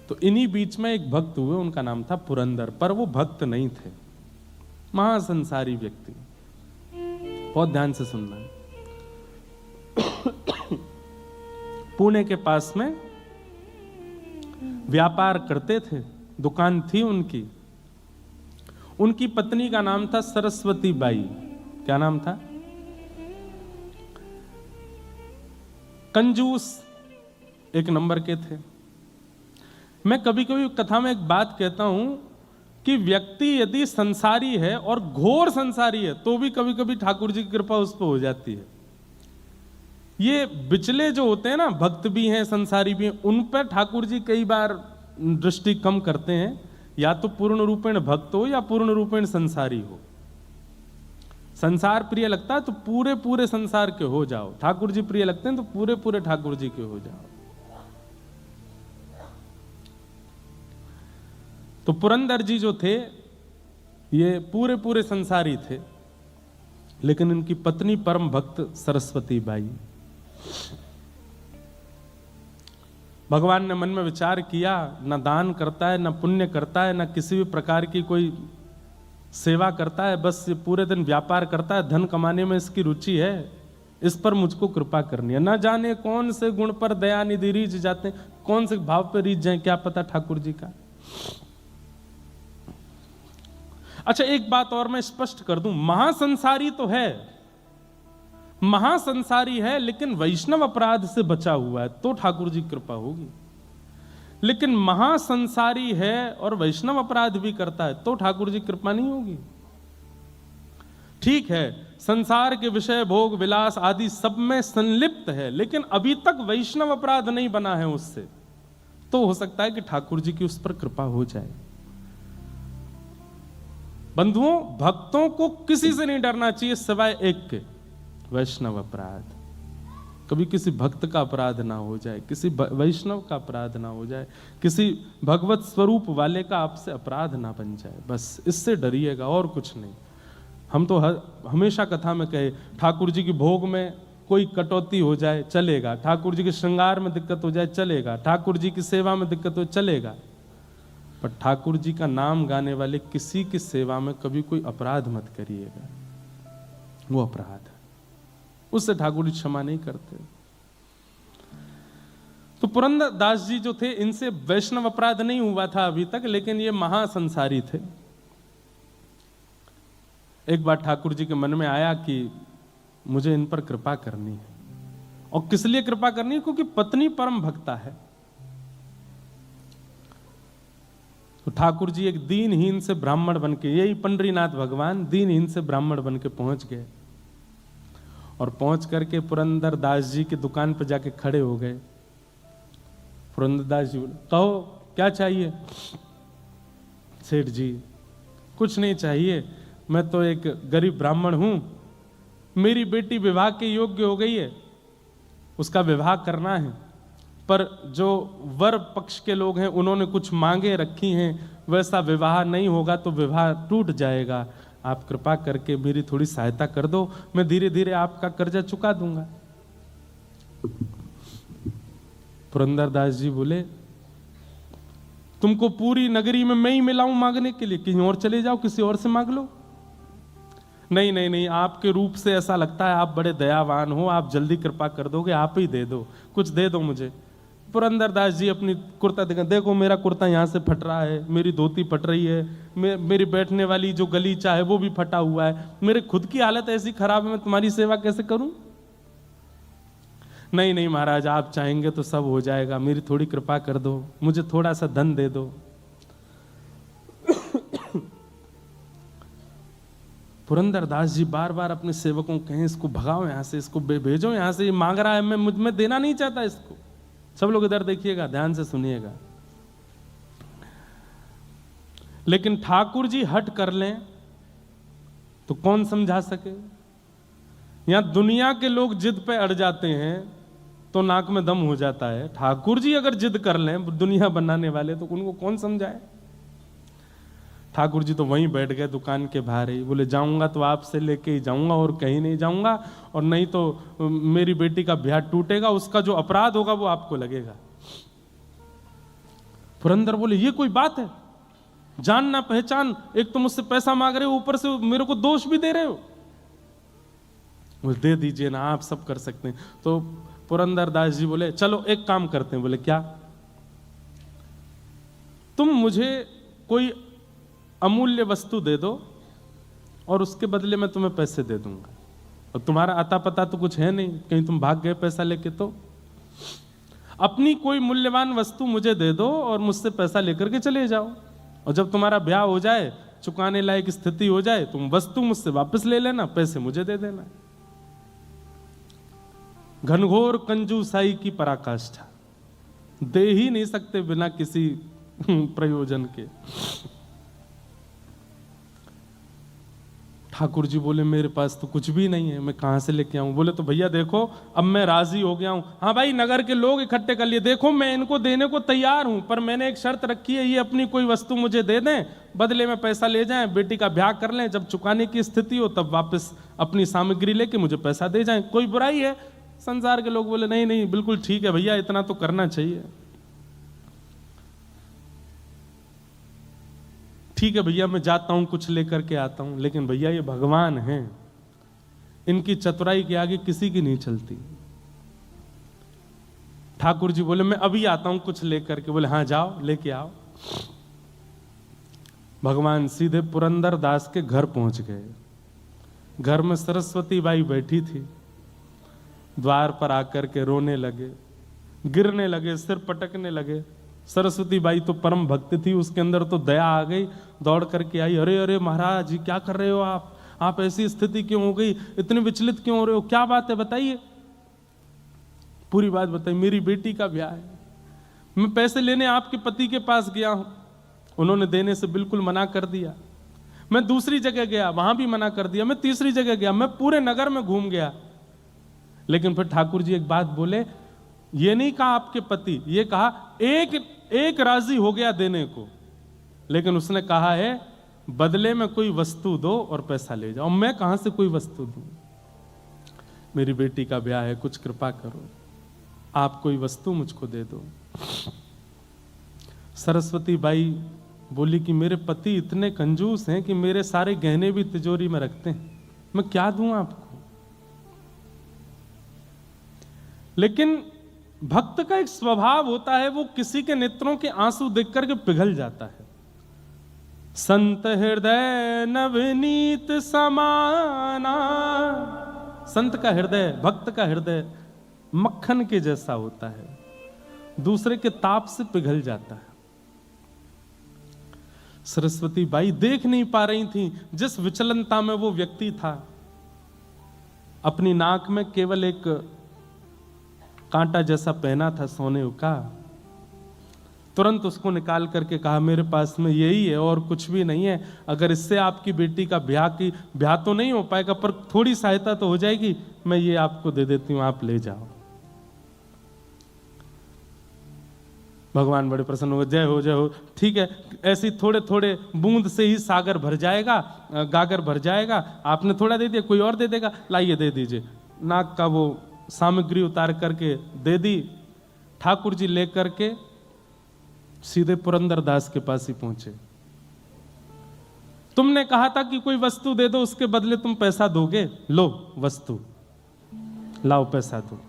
तो इन्हीं बीच में एक भक्त हुए, उनका नाम था पुरंदर, पर वो भक्त नहीं थे, महासंसारी व्यक्ति। बहुत ध्यान से सुनना है। पुणे के पास में व्यापार करते थे, दुकान थी उनकी। उनकी पत्नी का नाम था सरस्वती बाई। क्या नाम था? कंजूस एक नंबर के थे। मैं कभी कभी कथा में एक बात कहता हूं कि व्यक्ति यदि संसारी है और घोर संसारी है तो भी कभी कभी ठाकुर जी की कृपा उस पर हो जाती है। ये बिचले जो होते हैं ना, भक्त भी हैं संसारी भी हैं, उन पर ठाकुर जी कई बार दृष्टि कम करते हैं। या तो पूर्ण रूपेण भक्त हो या पूर्ण रूपेण संसारी हो। संसार प्रिय लगता है तो पूरे पूरे संसार के हो जाओ, ठाकुर जी प्रिय लगते हैं तो पूरे पूरे ठाकुर जी के हो जाओ। तो पुरंदर जी जो थे ये पूरे पूरे संसारी थे, लेकिन इनकी पत्नी परम भक्त सरस्वती बाई। भगवान ने मन में विचार किया, न दान करता है, न पुण्य करता है, न किसी भी प्रकार की कोई सेवा करता है, बस ये पूरे दिन व्यापार करता है, धन कमाने में इसकी रुचि है, इस पर मुझको कृपा करनी है। न जाने कौन से गुण पर दया निधि रीझ जाते हैं, कौन से भाव पर रीझ जाए, क्या पता ठाकुर जी का। अच्छा, एक बात और मैं स्पष्ट कर दूं, महासंसारी तो है, महासंसारी है, लेकिन वैष्णव अपराध से बचा हुआ है तो ठाकुर जी कृपा होगी। लेकिन महासंसारी है और वैष्णव अपराध भी करता है तो ठाकुर जी कृपा नहीं होगी। ठीक है, संसार के विषय भोग विलास आदि सब में संलिप्त है, लेकिन अभी तक वैष्णव अपराध नहीं बना है उससे, तो हो सकता है कि ठाकुर जी की उस पर कृपा हो जाए। बंधुओं, भक्तों को किसी से नहीं डरना चाहिए सिवाय एक के, वैष्णव अपराध। कभी किसी भक्त का अपराध ना हो जाए, किसी वैष्णव का अपराध ना हो जाए, किसी भगवत स्वरूप वाले का आपसे अपराध ना बन जाए, बस इससे डरिएगा और कुछ नहीं। हम तो हमेशा कथा में कहे, ठाकुर जी की भोग में कोई कटौती हो जाए चलेगा, ठाकुर जी के श्रृंगार में दिक्कत हो जाए चलेगा, ठाकुर जी की सेवा में दिक्कत हो चलेगा, पर ठाकुर जी का नाम गाने वाले किसी की सेवा में कभी कोई अपराध मत करिएगा, वो अपराध है, उससे ठाकुर जी क्षमा नहीं करते। तो पुरंदर दास जी जो थे, इनसे वैष्णव अपराध नहीं हुआ था अभी तक, लेकिन ये महासंसारी थे। एक बार ठाकुर जी के मन में आया कि मुझे इन पर कृपा करनी है। और किस लिए कृपा करनी है? क्योंकि पत्नी परम भक्ता है। तो ठाकुर जी एक दीनहीन से ब्राह्मण बनके, यही पंडरीनाथ भगवान दीनहीन से ब्राह्मण बनके पहुंच गए और पहुंच करके पुरंदर दास जी की दुकान पर जाके खड़े हो गए। पुरंदर दास जी बोले, कहो क्या चाहिए? सेठ जी, कुछ नहीं चाहिए, मैं तो एक गरीब ब्राह्मण हूं, मेरी बेटी विवाह के योग्य हो गई है, उसका विवाह करना है, पर जो वर पक्ष के लोग हैं उन्होंने कुछ मांगे रखी हैं, वैसा विवाह नहीं होगा तो विवाह टूट जाएगा, आप कृपा करके मेरी थोड़ी सहायता कर दो, मैं धीरे धीरे आपका कर्जा चुका दूंगा। पुरंदर दास जी बोले, तुमको पूरी नगरी में मैं ही मिलाऊं मांगने के लिए, कहीं और चले जाओ, किसी और से मांग लो। नहीं नहीं नहीं, आपके रूप से ऐसा लगता है आप बड़े दयावान हो, आप जल्दी कृपा कर दोगे, आप ही दे दो, कुछ दे दो मुझे। पुरंदर दास जी अपनी कुर्ता दिखा, देखो मेरा कुर्ता यहाँ से फट रहा है, मेरी धोती फट रही है, मेरी बैठने वाली जो गलीचा है वो भी फटा हुआ है, मेरे खुद की हालत ऐसी खराब है, मैं तुम्हारी सेवा कैसे करूं? नहीं नहीं महाराज, आप चाहेंगे तो सब हो जाएगा, मेरी थोड़ी कृपा कर दो, मुझे थोड़ा सा धन दे दो। पुरंदर दास जी बार बार अपने सेवकों को कहें, इसको भगाओ यहां से, इसको भेजो यहां से, ये मांग रहा है, मैं मुझ में देना नहीं चाहता इसको। सब लोग इधर देखिएगा, ध्यान से सुनिएगा। लेकिन ठाकुर जी हट कर लें तो कौन समझा सके? यहां दुनिया के लोग जिद पे अड़ जाते हैं तो नाक में दम हो जाता है, ठाकुर जी अगर जिद कर लें, दुनिया बनाने वाले, तो उनको कौन समझाए? ठाकुर जी तो वहीं बैठ गए दुकान के बाहर ही, बोले जाऊंगा तो आपसे लेके ही जाऊंगा और कहीं नहीं जाऊंगा, और नहीं तो मेरी बेटी का ब्याह टूटेगा, उसका जो अपराध होगा वो आपको लगेगा। पुरंदर बोले ये कोई बात है, जान ना पहचान, एक तो मुझसे पैसा मांग रहे हो, ऊपर से मेरे को दोष भी दे रहे हो। बोले दे दीजिए ना, आप सब कर सकते हैं। तो पुरंदर दास जी बोले चलो एक काम करते हैं। बोले क्या? तुम मुझे कोई अमूल्य वस्तु दे दो और उसके बदले में तुम्हें पैसे दे दूंगा, और तुम्हारा अता पता तो कुछ है नहीं, कहीं तुम भाग गए पैसा लेके, तो अपनी कोई मूल्यवान वस्तु मुझे दे दो और मुझसे पैसा लेकर के चले जाओ, और जब तुम्हारा ब्याह हो जाए, चुकाने लायक स्थिति हो जाए, तुम वस्तु मुझसे वापस ले लेना, पैसे मुझे दे देना। घनघोर कंजूसाई की पराकाष्ठा, दे ही नहीं सकते बिना किसी प्रयोजन के। ठाकुर जी बोले मेरे पास तो कुछ भी नहीं है, मैं कहां से लेके आऊं? बोले तो भैया देखो अब मैं राजी हो गया हूं। हाँ भाई, नगर के लोग इकट्ठे कर लिए, देखो मैं इनको देने को तैयार हूं, पर मैंने एक शर्त रखी है, ये अपनी कोई वस्तु मुझे दे दें, बदले में पैसा ले जाएं, बेटी का ब्याह कर लें, जब चुकाने की स्थिति हो तब वापस अपनी सामग्री लेके मुझे पैसा दे जाएं, कोई बुराई है? संसार के लोग बोले नहीं नहीं बिल्कुल ठीक है भैया, इतना तो करना चाहिए। ठीक है भैया, मैं जाता हूं, कुछ लेकर के आता हूं, लेकिन भैया ये भगवान हैं, इनकी चतुराई के आगे किसी की नहीं चलती। ठाकुर जी बोले मैं अभी आता हूं कुछ लेकर के। बोले हाँ जाओ, लेके आओ। भगवान सीधे पुरंदर दास के घर पहुंच गए। घर में सरस्वती बाई बैठी थी, द्वार पर आकर के रोने लगे, गिरने लगे, सिर पटकने लगे। सरस्वती बाई तो परम भक्त थी, उसके अंदर तो दया आ गई, दौड़ करके आई, अरे अरे महाराज जी क्या कर रहे हो आप ऐसी स्थिति क्यों हो गई, इतने विचलित क्यों हो रहे हो, क्या बात है बताइए। पूरी बात बताइए। मेरी बेटी का ब्याह है, मैं पैसे लेने आपके पति के पास गया हूं, उन्होंने देने से बिल्कुल मना कर दिया। मैं दूसरी जगह गया, वहां भी मना कर दिया। मैं तीसरी जगह गया, मैं पूरे नगर में घूम गया, लेकिन फिर ठाकुर जी एक बात बोले, ये नहीं कहा आपके पति, ये कहा एक राजी हो गया देने को, लेकिन उसने कहा है बदले में कोई वस्तु दो और पैसा ले जाओ। मैं कहां से कोई वस्तु दूं? मेरी बेटी का ब्याह है, कुछ कृपा करो, आप कोई वस्तु मुझको दे दो। सरस्वती बाई बोली कि मेरे पति इतने कंजूस हैं कि मेरे सारे गहने भी तिजोरी में रखते हैं, मैं क्या दूं आपको? लेकिन भक्त का एक स्वभाव होता है, वो किसी के नेत्रों के आंसू देख करके पिघल जाता है। संत हृदय नवनीत समाना, संत का हृदय, भक्त का हृदय मक्खन के जैसा होता है, दूसरे के ताप से पिघल जाता है। सरस्वती बाई देख नहीं पा रही थी जिस विचलनता में वो व्यक्ति था। अपनी नाक में केवल एक कांटा जैसा पहना था सोने का, तुरंत उसको निकाल करके कहा मेरे पास में यही है और कुछ भी नहीं है, अगर इससे आपकी बेटी का ब्याह तो नहीं हो पाएगा पर थोड़ी सहायता तो हो जाएगी, मैं ये आपको दे देती हूं, आप ले जाओ। भगवान बड़े प्रसन्न हो गए, जय हो जय हो, ठीक है, ऐसी थोड़े थोड़े बूंद से ही सागर भर जाएगा, गागर भर जाएगा, आपने थोड़ा दे दिया कोई और दे देगा, लाइए दे दीजिए। नाक का वो सामग्री उतार करके दे दी। ठाकुर जी लेकर के सीधे पुरंदर दास के पास ही पहुंचे। तुमने कहा था कि कोई वस्तु दे दो, उसके बदले तुम पैसा दोगे, लो वस्तु, लाओ पैसा दो।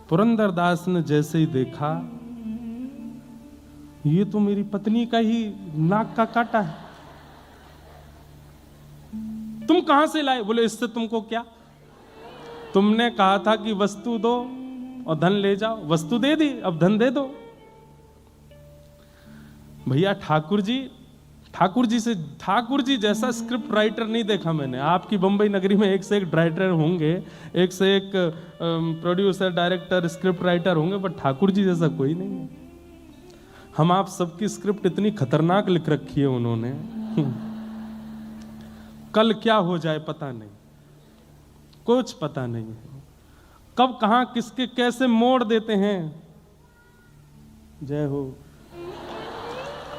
पुरंदर दास ने जैसे ही देखा, ये तो मेरी पत्नी का ही नाक का काटा है, तुम कहां से लाए? बोले इससे तुमको क्या, तुमने कहा था कि वस्तु दो और धन ले जाओ, वस्तु दे दी, अब धन दे दो। भैया ठाकुर जी जैसा स्क्रिप्ट राइटर नहीं देखा मैंने। आपकी बंबई नगरी में एक से एक राइटर होंगे, एक से एक प्रोड्यूसर, डायरेक्टर, स्क्रिप्ट राइटर होंगे, पर ठाकुर जी जैसा कोई नहीं है। हम आप सबकी स्क्रिप्ट इतनी खतरनाक लिख रखी है उन्होंने, कल क्या हो जाए पता नहीं, कुछ पता नहीं है, कब कहां किसके कैसे मोड़ देते हैं। जय हो।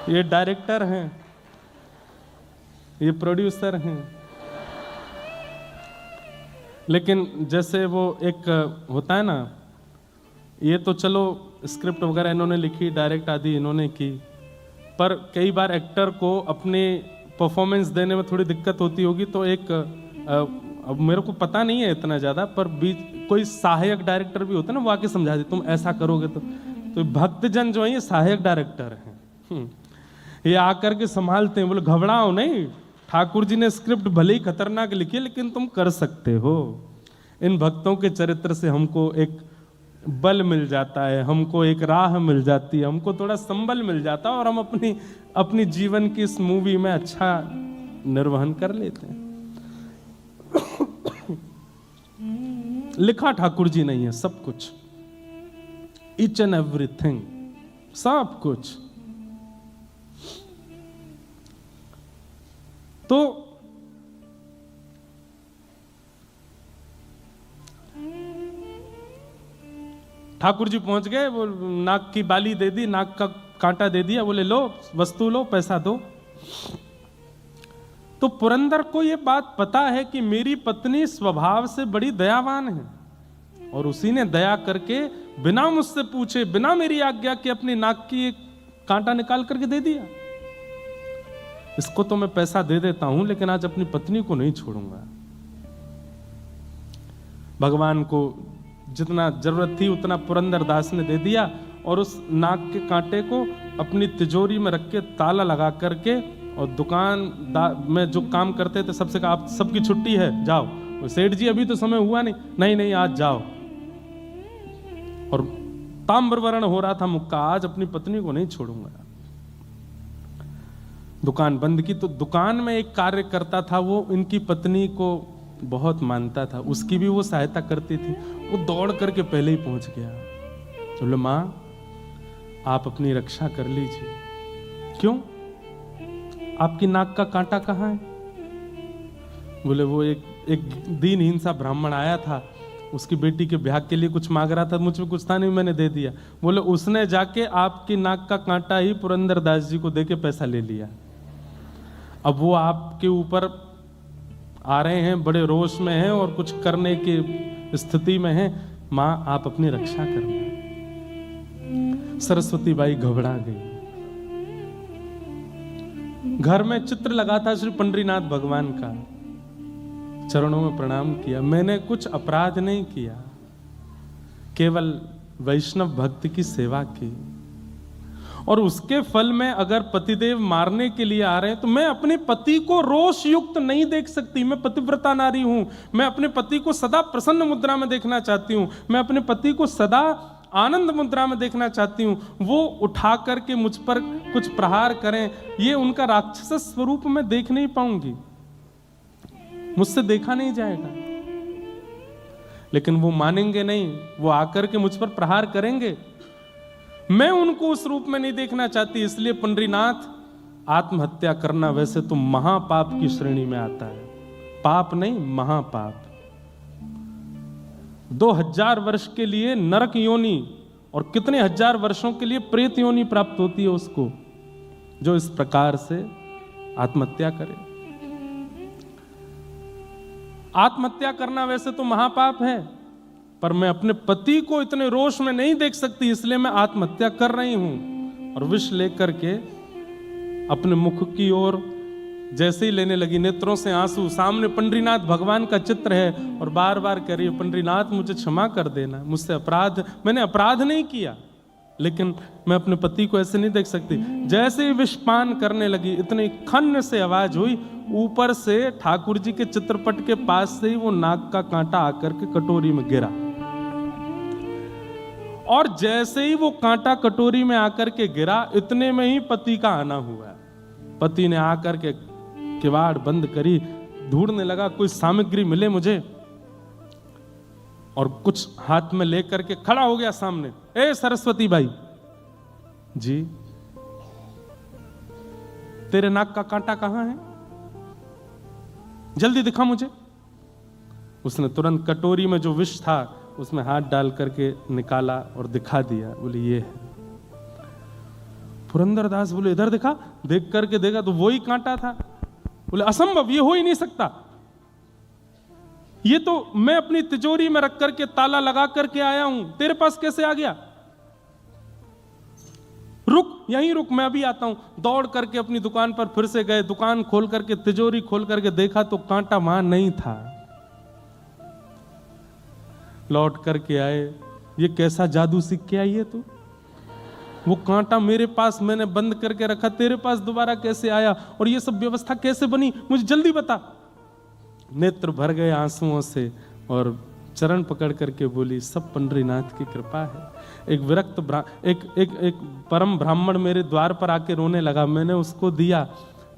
ये डायरेक्टर हैं, ये प्रोड्यूसर हैं, लेकिन जैसे वो एक होता है ना, ये तो चलो स्क्रिप्ट वगैरह इन्होंने लिखी, डायरेक्ट आदि इन्होंने की, पर कई बार एक्टर को अपने परफॉर्मेंस देने में थोड़ी दिक्कत होती होगी, तो एक अब मेरे को पता नहीं है इतना ज़्यादा, पर बीच कोई सहायक डायरेक्टर भी होता है ना, वो आके समझा दे तुम ऐसा करोगे तो भक्तजन जो है ये सहायक डायरेक्टर हैं, ये आकर के संभालते हैं, बोले घबराओ नहीं, ठाकुर जी ने स्क्रिप्ट भले ही खतरनाक लिखी है लेकिन तुम कर सकते हो। इन भक्तों के चरित्र से हमको एक बल मिल जाता है, हमको एक राह मिल जाती है, हमको थोड़ा संबल मिल जाता है और हम अपनी जीवन की इस मूवी में अच्छा निर्वहन कर लेते हैं। लिखा ठाकुर जी नहीं है सब कुछ, ईच एंड एवरीथिंग, सब कुछ। तो ठाकुर जी पहुंच गए, वो नाक की बाली दे दी, नाक का कांटा दे दिया, बोले लो वस्तु लो, पैसा दो। तो पुरंदर को ये बात पता है कि मेरी पत्नी स्वभाव से बड़ी दयावान है, और उसी ने दया करके बिना मुझसे पूछे, बिना मेरी आज्ञा के अपनी नाक की एक कांटा निकाल करके दे दिया। इसको तो मैं पैसा दे देता हूं, लेकिन आज अपनी पत्नी को नहीं छोड़ूंगा। भगवान को जितना जरूरत थी उतना पुरंदर दास ने दे दिया, और उस नाक के कांटे को अपनी तिजोरी में रख के ताला लगा करके, और दुकान में जो काम करते थे सबसे कहा आप सबकी छुट्टी है, जाओ। सेठ जी अभी तो समय हुआ नहीं, नहीं आज जाओ। और ताम्रवर्ण हो रहा था मुक्का, आज अपनी पत्नी को नहीं छोड़ूंगा। दुकान बंद की, तो दुकान में एक कार्य करता था, वो इनकी पत्नी को बहुत मानता था, उसकी भी वो सहायता करती थी। वो दौड़ करके पहले ही पहुंच गया, बोले मां आप अपनी रक्षा कर लीजिए। क्यों, आपकी नाक का कांटा कहाँ है? बोले वो एक दीनहीन सा ब्राह्मण आया था, उसकी बेटी के ब्याह के लिए कुछ मांग रहा था, मुझ में कुछ था नहीं, मैंने दे दिया। बोले उसने जाके आपकी नाक का कांटा ही पुरंदर दास जी को देके पैसा ले लिया। अब वो आपके ऊपर आ रहे हैं, बड़े रोष में हैं और कुछ करने की स्थिति में हैं। मां आप अपनी रक्षा करना। सरस्वती बाई घबरा गई। घर में चित्र लगा था श्री पंडरीनाथ भगवान का, चरणों में प्रणाम किया। मैंने कुछ अपराध नहीं किया, केवल वैष्णव भक्त की सेवा की, और उसके फल में अगर पतिदेव मारने के लिए आ रहे हैं तो मैं अपने पति को रोष युक्त नहीं देख सकती। मैं पतिव्रता नारी हूं, मैं अपने पति को सदा प्रसन्न मुद्रा में देखना चाहती हूं, मैं अपने पति को सदा आनंद मुद्रा में देखना चाहती हूं। वो उठा करके मुझ पर कुछ प्रहार करें, ये उनका राक्षस स्वरूप मैं देख नहीं पाऊंगी, मुझसे देखा नहीं जाएगा। लेकिन वो मानेंगे नहीं, वो आकर के मुझ पर प्रहार करेंगे, मैं उनको उस रूप में नहीं देखना चाहती। इसलिए पंडरीनाथ आत्महत्या करना वैसे तो महापाप की श्रेणी में आता है, पाप नहीं महापाप। 2000 वर्ष के लिए नरक योनि और कितने हजार वर्षों के लिए प्रेत योनि प्राप्त होती है उसको, जो इस प्रकार से आत्महत्या करे। आत्महत्या करना वैसे तो महापाप है, पर मैं अपने पति को इतने रोष में नहीं देख सकती, इसलिए मैं आत्महत्या कर रही हूं। और विष लेकर के अपने मुख की ओर जैसे ही लेने लगी, नेत्रों से आंसू, सामने पंडरीनाथ भगवान का चित्र है, और बार बार कह रही है पंडरीनाथ मुझे क्षमा कर देना, मुझसे अपराध, मैंने अपराध नहीं किया, लेकिन मैं अपने पति को ऐसे नहीं देख सकती। जैसे ही विषपान करने लगी, इतनी खन्न से आवाज हुई, ऊपर से ठाकुर जी के चित्रपट के पास से ही वो नाक का कांटा आकर के कटोरी में गिरा, और जैसे ही वो कांटा कटोरी में आकर के गिरा, इतने में ही पति का आना हुआ। पति ने आकर के किवाड़ बंद करी, ढूंढने लगा कोई सामग्री मिले मुझे, और कुछ हाथ में लेकर के खड़ा हो गया सामने। ए सरस्वती बाई जी, तेरे नाक का कांटा कहां है, जल्दी दिखा मुझे। उसने तुरंत कटोरी में जो विष था उसमें हाथ डाल करके निकाला और दिखा दिया, बोले ये है। पुरंदरदास बोले इधर दिखा, देख करके देखा तो वही कांटा था। बोले असंभव, ये हो ही नहीं सकता, ये तो मैं अपनी तिजोरी में रख करके ताला लगा करके आया हूं, तेरे पास कैसे आ गया? रुक, यहीं रुक, मैं अभी आता हूं। दौड़ करके अपनी दुकान पर फिर से गए, दुकान खोल करके, तिजोरी खोल करके देखा तो कांटा वहां नहीं था। लौट करके आए, ये कैसा जादू सीख के आई है तू? वो कांटा मेरे पास मैंने बंद करके रखा, तेरे पास दोबारा कैसे आया? और ये सब व्यवस्था कैसे बनी? मुझे जल्दी बता। नेत्र भर गए आंसुओं से और चरण पकड़ करके बोली, सब पंडरीनाथ की कृपा है। एक विरक्त एक परम ब्राह्मण मेरे द्वार पर आके रोने लगा। मैंने उसको दिया,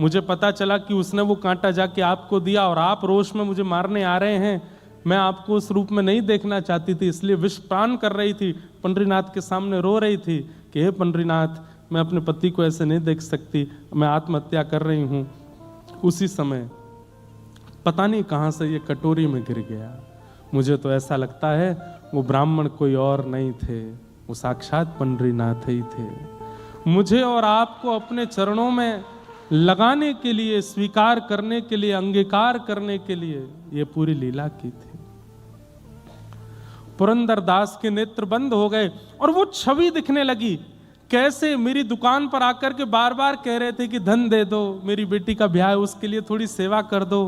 मुझे पता चला कि उसने वो कांटा जाके आपको दिया और आप रोष में मुझे मारने आ रहे हैं। मैं आपको उस रूप में नहीं देखना चाहती थी, इसलिए विष प्राण कर रही थी, पंडरीनाथ के सामने रो रही थी कि हे पंडरीनाथ, मैं अपने पति को ऐसे नहीं देख सकती, मैं आत्महत्या कर रही हूं। उसी समय पता नहीं कहां से ये कटोरी में गिर गया। मुझे तो ऐसा लगता है वो ब्राह्मण कोई और नहीं थे, वो साक्षात पंडरीनाथ ही थे। मुझे और आपको अपने चरणों में लगाने के लिए, स्वीकार करने के लिए, अंगीकार करने के लिए ये पूरी लीला की थी। पुरंदर दास के नेत्र बंद हो गए और वो छवि दिखने लगी। कैसे मेरी दुकान पर आकर के बार बार कह रहे थे कि धन दे दो, मेरी बेटी का ब्याह है, उसके लिए थोड़ी सेवा कर दो।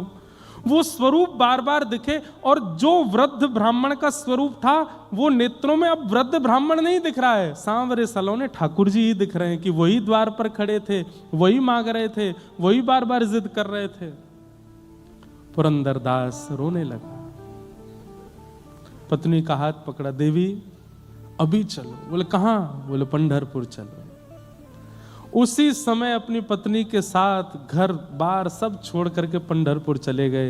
वो स्वरूप बार बार दिखे और जो वृद्ध ब्राह्मण का स्वरूप था वो नेत्रों में अब वृद्ध ब्राह्मण नहीं दिख रहा है, सांवरे सलोने ठाकुर जी ही दिख रहे हैं कि वही द्वार पर खड़े थे, वही मांग रहे थे, वही बार बार जिद कर रहे थे। पुरंदर दास रोने लगा, पत्नी का हाथ पकड़ा, देवी अभी चलो। बोले कहां? बोले पंढरपुर चलो। उसी समय अपनी पत्नी के साथ घर बार सब छोड़ करके पंढरपुर चले गए।